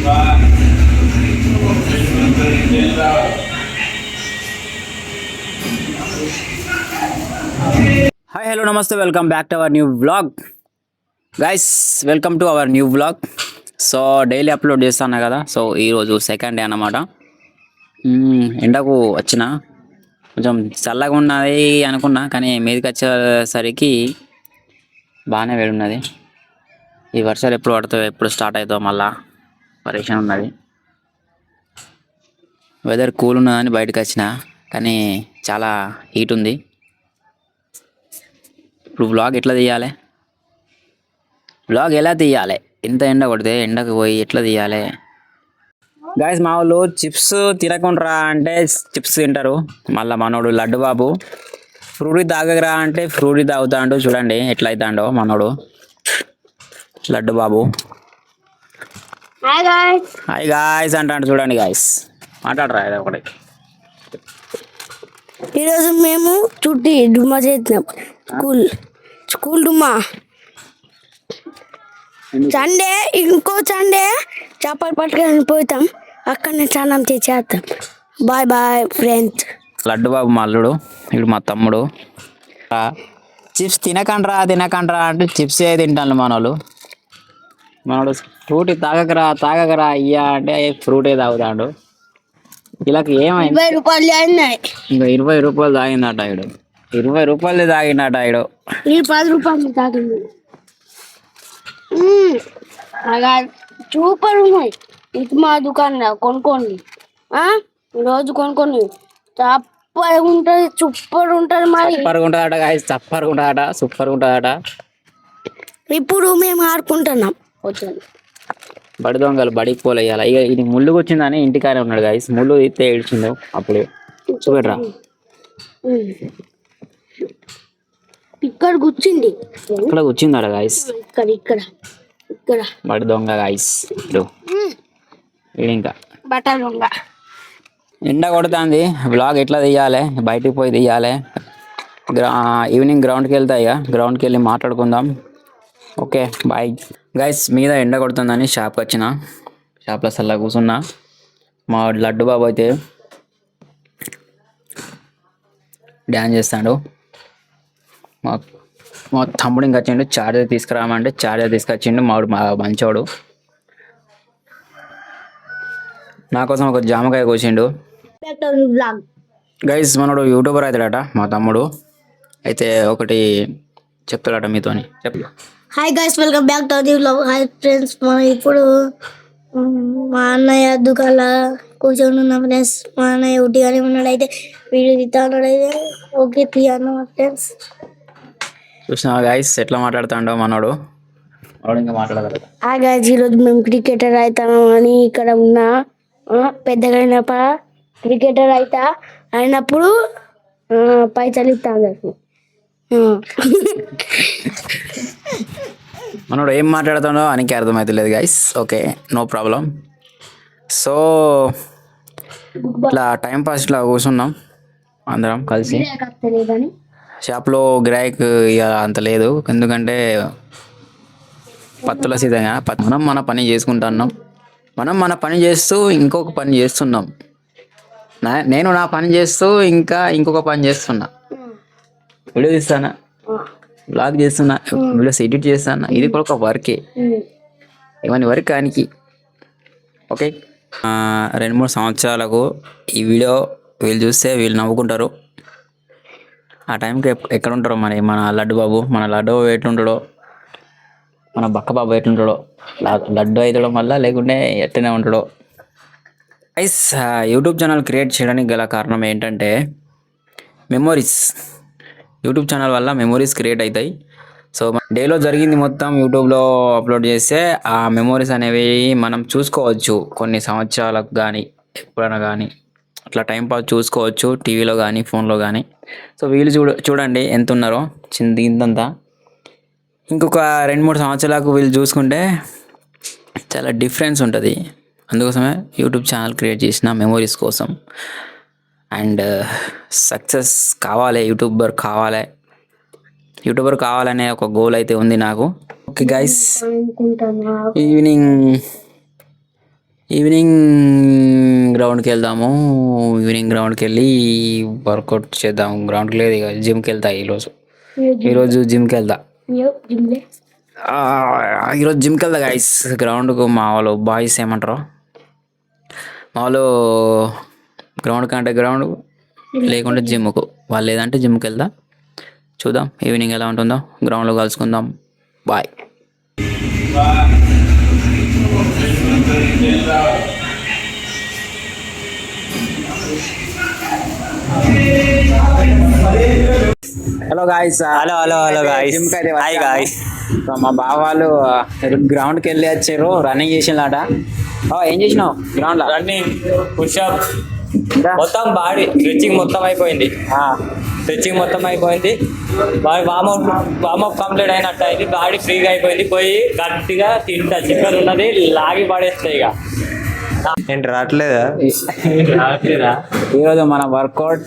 Hi hello నమస్తే welcome back to our new vlog guys. Welcome to our new vlog. So daily upload చేస్తాను కదా. So ఈరోజు second day అన్నమాట. ఎండకు వచ్చిన కొంచెం చల్లగా ఉన్నది అనుకున్నా, కానీ మీదకి వచ్చేసరికి బాగానే వేడి ఉన్నది. ఈ వర్షాలు ఎప్పుడు పడుతాయో ఎప్పుడు స్టార్ట్ అవుతాయో మళ్ళా పరేషన్ ఉన్నది. వెదర్ కూల్ ఉన్నదని బయటకు వచ్చిన, కానీ చాలా హీట్ ఉంది. ఇప్పుడు వ్లాగ్ ఎట్లా తీయాలి, వ్లాగ్ ఎలా తీయాలి, ఎంత ఎండ కొడితే ఎండకు పోయి ఎట్లా తీయాలి గాయస్. మా వాళ్ళు చిప్స్ తినకుండా అంటే చిప్స్ తింటారు. మళ్ళీ మనోడు లడ్డు బాబు ఫ్రూటీ తాగరా అంటే ఫ్రూటీ తాగుతాడు. చూడండి ఎట్లా అవుతాడో మనోడు లడ్డు బాబు. హాయ్ గాయస్ అంటాడు. చూడండి గాయస్, మాట్లాడరా ఏదో ఒకటి. ఈరోజు మేము చుట్టి డుమ్మా చేద్దాం. స్కూల్ డుమ్మా. సండే ఇంకో సండే చేపలు పట్టుకొని పోతాం, అక్కడనే స్నానం చేసేద్దాం. Bye bye friends. Laddu Babu మా అల్లుడు, ఇప్పుడు మా తమ్ముడు. చిప్స్ తినకండ్రా అంటే చిప్స్ ఏ తింటాను మనోళ్ళు. మనోడు ఫ్రూటీ తాగకరా అయ్యా అంటే ఫ్రూటే తాగుతాడు. ఇలాకి ఏమైంది, 20 రూపాయలు అయినాయి. ఇంకా 20 రూపాయలు తాగిందట ఇడు. 20 రూపాయలు తాగినట ఇడు. ఈ 10 రూపాయలు తాగింది. సూపర్ ఉన్నాయి. ఇది మా దుకాణం కొనుక్కోండి, రోజు కొనుక్కోండి. సూపర్ ఉంటుంది, సూపర్ ఉంటుంది. మరి సూపర్గా ఉంటుందట గాయస్, సూపర్గా ఉంటుందట, సూపర్గా ఉంటుందట. ఇప్పుడు మేము ఆడుకుంటున్నాం. వచ్చాను బడి దొంగలు బడికి పోలేయాలి. ఇక ఇది ముళ్ళుకు వచ్చిందని ఇంటికానే ఉన్నాడు గాయస్. ముళ్ళు తీస్తే ఏడ్చిండు అప్పుడు. చూపెట్రా, ఇక్కడ కూర్చుంది, ఇక్కడ కూర్చుందట గాయస్. ఇక్కడ ఇక్కడ ఇక్కడ బడి దొంగ గాయస్. ఇడు ఇంకా బట్టలు దొంగ. ఎండ కొడుతుంది. బ్లాగ్ ఎట్లా తీయాలి, బయటికి పోయి తీయాలి. ఈవినింగ్ గ్రౌండ్కి వెళ్తా, ఇక గ్రౌండ్కి వెళ్ళి మాట్లాడుకుందాం. Okay bye guys. మీద ఎండ కొడుతుందని షాప్కి వచ్చిన, షాప్లో అసలు కూర్చున్నా. మా లడ్డు బాబు అయితే డ్యాన్స్ చేస్తాడు. మా తమ్ముడు ఇంకా వచ్చిండు, చార్జర్ తీసుకురామంటే చార్జర్ తీసుకొచ్చిండు. మా మంచోడు నా కోసం ఒక జామకాయ కోసిండు. గైస్ మనోడు యూట్యూబర్ అవుతాడట మా తమ్ముడు. అయితే ఒకటి చెప్తాడట మీతోని. చెప్పు. Hi guys, welcome back to the vlog. Hi friends, మనం ఇప్పుడు మా అన్నయ్య దుకాణంలో కూర్చొని ఉన్నాం ఫ్రెండ్స్. మా అన్నయ్య ఉట్టిగానే ఉన్నాడు, అయితే వీడియో తీస్తా ఉన్నాడు. అయితే ఓకే తీయను ఫ్రెండ్స్. చూసినా గైస్ ఎట్లా మాట్లాడుతాడో మనోడు. ఇంకా మాట్లాడగలరు. హాయ్ గైస్, ఈరోజు మేము క్రికెటర్ అవుతాము అని ఇక్కడ ఉన్నా. పెద్దగా అయినప్పుడు క్రికెటర్ అయినప్పుడు పైసలు ఇస్తాను. మనోడు ఏం మాట్లాడుతాడో అనికి అర్థమవుతలేదు guys. Okay no problem. So ఇట్లా టైంపాస్ ఇట్లా కూర్చున్నాం అందరం కలిసి. షాప్లో గిరాక్ ఇక అంత లేదు, ఎందుకంటే పత్తుల సీజన్. మనం మన పని చేసుకుంటున్నాం, మనం మన పని చేస్తూ ఇంకొక పని చేస్తున్నాం. నేను నా పని చేస్తూ ఇంకొక పని చేస్తున్నా. వీడియో తీస్తానా, బ్లాగ్ చేస్తున్నా, వీడియోస్ ఎడిట్ చేస్తానా. ఇది కూడా ఒక వర్కే, ఇవన్నీ వర్క్ కానికి. ఓకే 2-3 సంవత్సరాలకు ఈ వీడియో వీళ్ళు చూస్తే వీళ్ళు నవ్వుకుంటారు. ఆ టైంకి ఎక్కడ ఉంటారో మరి మన లడ్డు బాబు ఎట్లుంటాడో, మన బక్క బాబు ఎట్లుంటాడో, లడ్డు అవుతాడో మళ్ళీ, లేకుంటే ఎట్టనే ఉంటాడో. గైస్ యూట్యూబ్ ఛానల్ క్రియేట్ చేయడానికి గల కారణం ఏంటంటే మెమోరీస్. యూట్యూబ్ ఛానల్ వల్ల మెమోరీస్ క్రియేట్ అవుతాయి. సో డేలో జరిగింది మొత్తం యూట్యూబ్లో అప్లోడ్ చేస్తే ఆ మెమోరీస్ అనేవి మనం చూసుకోవచ్చు. కొన్ని సంవత్సరాలకు కానీ ఎప్పుడైనా కానీ అట్లా టైంపాస్ చూసుకోవచ్చు, టీవీలో కానీ ఫోన్లో కానీ. సో వీళ్ళు చూడండి ఎంత ఉన్నారో, ఇంతంతా. ఇంకొక 2-3 సంవత్సరాలకు వీళ్ళు చూసుకుంటే చాలా డిఫరెన్స్ ఉంటుంది. అందుకోసమే యూట్యూబ్ ఛానల్ క్రియేట్ చేసిన మెమోరీస్ కోసం. అండ్ సక్సెస్ కావాలి, యూట్యూబర్ కావాలనే ఒక గోల్ అయితే ఉంది నాకు. ఓకే గైస్, ఈవినింగ్ ఈవినింగ్ గ్రౌండ్కి వెళ్దాము. ఈవినింగ్ గ్రౌండ్కి వెళ్ళి వర్కౌట్ చేద్దాం. గ్రౌండ్కి లేదు, ఇక జిమ్కి వెళ్తా ఈరోజు జిమ్కి వెళ్తా. ఈరోజు జిమ్కి వెళ్తా గైస్. గ్రౌండ్కు మా వాళ్ళు బాయ్స్ ఏమంటారు, మా వాళ్ళు గ్రౌండ్ కంటే గ్రౌండ్ లేకుంటే జిమ్కు, వాళ్ళు లేదంటే జిమ్కి వెళ్తా. చూద్దాం ఈవినింగ్ ఎలా ఉంటుందో, గ్రౌండ్లో కలుసుకుందాం. Bye. Hello guys. Hello guys. జిమ్కి అయితే హాయ్ గాయ్స్. మా బావ వాళ్ళు గ్రౌండ్కి వెళ్ళి వచ్చారు, రన్నింగ్ చేసిందట. ఏం చేసినావు గ్రౌండ్లో? రన్నింగ్, పుషప్, మొత్తం బాడీ స్ట్రెచ్చింగ్ మొత్తం అయిపోయింది. వామప్ కంప్లీట్ అయినట్టు అయింది. బాడీ ఫ్రీగా అయిపోయింది. పోయి గట్టిగా తింటా, చికెన్ ఉన్నది లాగి పడేస్తాయి. ఇక ఏంటి రావట్లేదా? ఈరోజు మన workout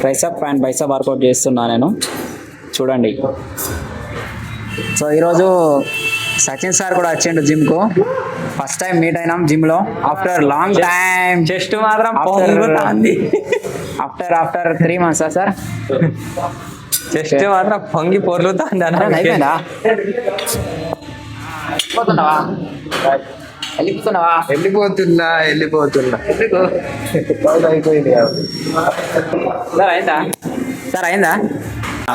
tricep and bicep workout చేస్తున్నా నేను, చూడండి. సో ఈరోజు సచిన్ సార్ కూడా వచ్చిండు జిమ్కు. ఫస్ట్ టైం మీట్ అయినాం జిమ్లో ఆఫ్టర్ లాంగ్ టైం. చెస్ట్ మాత్రం పొంగుతుంది. After 3 months sir. చెస్ట్ మాత్రం పొంగి పొర్లుతుంది. అయిపోయిందా? వెళ్ళిపోతున్నా. అయిపోయింది సార్. అయిందా?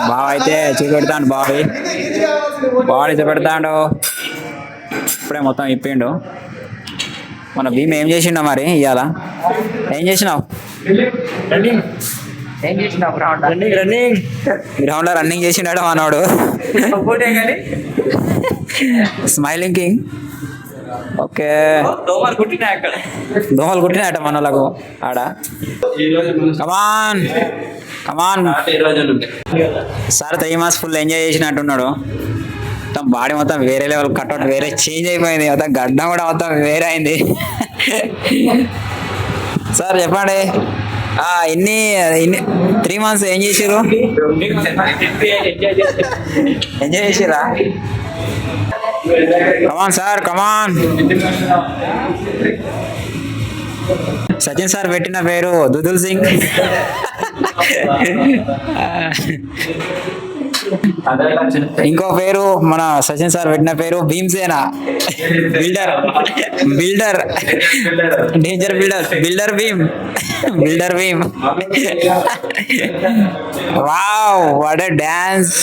బావ అయితే చూపెడతాడు. బాడీ చూపెడతాడు. ఇప్పుడే మొత్తం ఇప్పిండు. మన భీమ్ ఏం చేసిండో మరి ఇవాళ? ఏం చేసినావు గ్రౌండ్లో? రన్నింగ్ చేసిండాడు మనోడు. Smiling king. ఓకే, దోమలు కుట్టినాయట మన వాళ్ళకు ఆడ. Come on sir. 3 months full enjoy చేసినట్టున్నాడు. మొత్తం బాడీ మొత్తం వేరే లెవెల్, కట్అవుట్ వేరే చేంజ్ అయిపోయింది. మొత్తం గడ్డం కూడా మొత్తం వేరే అయింది. సార్ చెప్పండి, ఇన్ని 3 months ఏం చేసారు? ఎంజాయ్ చేసిరా? కమాన్ సార్, కమాన్. సచిన్ సార్ పెట్టిన పేరు దుదుల్ సింగ్. ఇంకో పేరు మన సచిన్ సార్ పెట్టిన పేరు Bhimsena. Builder danger builder Bhim. Wow, what a dance.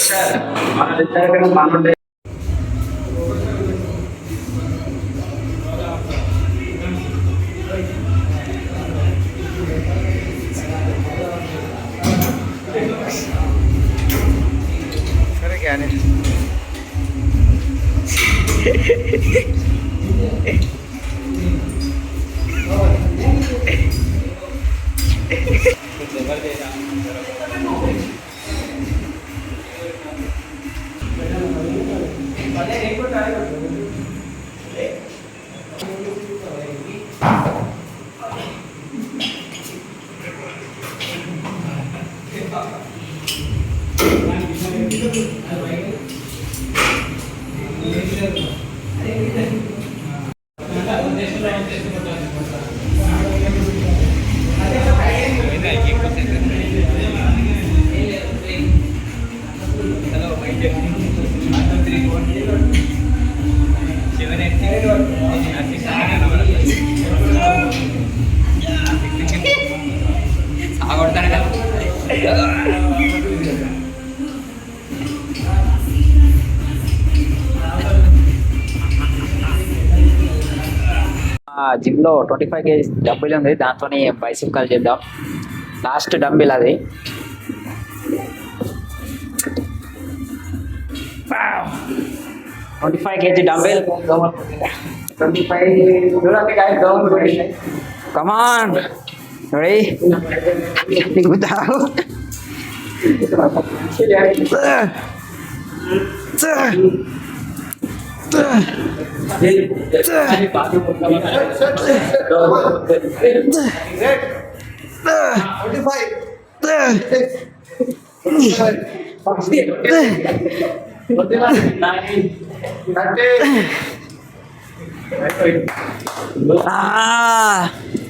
Gym లో 25 kg డంబిల్ ఉంది, దాంతో బైసిప్ కాల్ చేద్దాం. లాస్ట్ డంబిల్ అది. 25 kg డంబిల్. Come on, ready? దిగుతావు.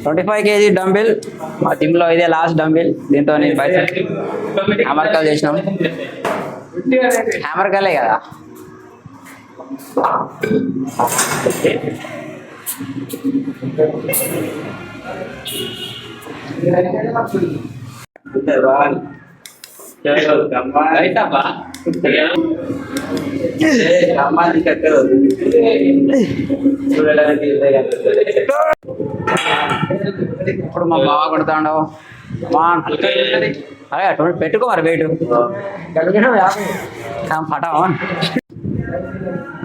25 kg డంబిల్ మా జిమ్లో ఇదే లాస్ట్ డంబిల్. దీంతో నేను బైసెప్ హ్యామర్ కాల్ చేసినాం. హ్యామర్ కాలే కదా. ఇప్పుడు మా బావ కొడతాండవు. అరే అటువంటి పెట్టుకో మరి వెయిట్ పటావా.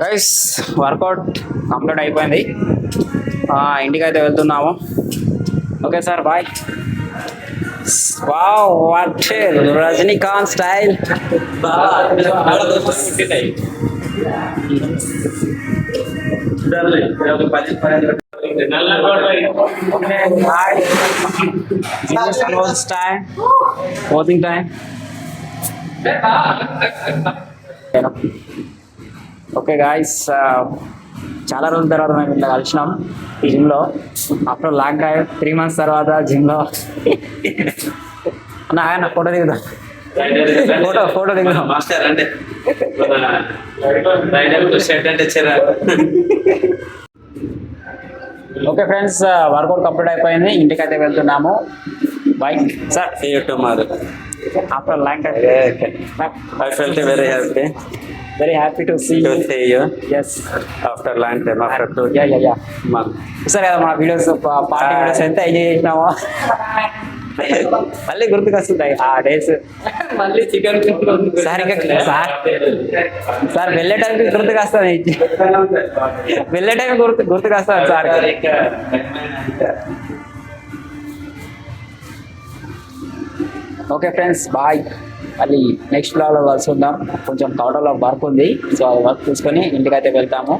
గైస్ వర్కౌట్ కంప్లీట్ అయిపోయింది. ఇంటికి అయితే వెళ్తున్నాము. Okay sir bye. Wow what Rajinikanth style. పోతింగ్ టైం. ఓకే గాయస్, చాలా రోజుల తర్వాత మేము ఇట్లా కలిసినాం జిమ్లో. ఆఫ్టర్ లాంగ్ టైం 3 months తర్వాత జిమ్లో. ఆయన ఫోటో దిగుదాం. ఫోటో దిగుదాం. మాస్టర్ అంటే షర్ట్ అంటే ఓకే ఫ్రెండ్స్, వర్కౌట్ కంప్లీట్ అయిపోయింది. ఇంటికి అయితే వెళ్తున్నాము. Bye sir. tomorrow. After long time I felt very happy very happy to see to see you yes. after long time, after 2 months. సరే కదా మన వీడియోస్, పార్టీ వీడియోస్ ఎంత enjoy చేసినామో మళ్ళీ గుర్తుకు వస్తుంటాయి ఆ డేస్. మళ్ళీ చికెన్ సార్ ఇంకా సార్ వెళ్ళే టైంకి గుర్తుకు వస్తుంది. వెళ్ళే టైం గుర్తుకు వస్తుంది సార్. Okay friends bye. మళ్ళీ నెక్స్ట్ బ్లాగ్లో కలిసి ఉందాం. కొంచెం కౌటర్లో వర్క్ ఉంది, సో వర్క్ చూసుకొని ఇంటికైతే వెళ్తాము.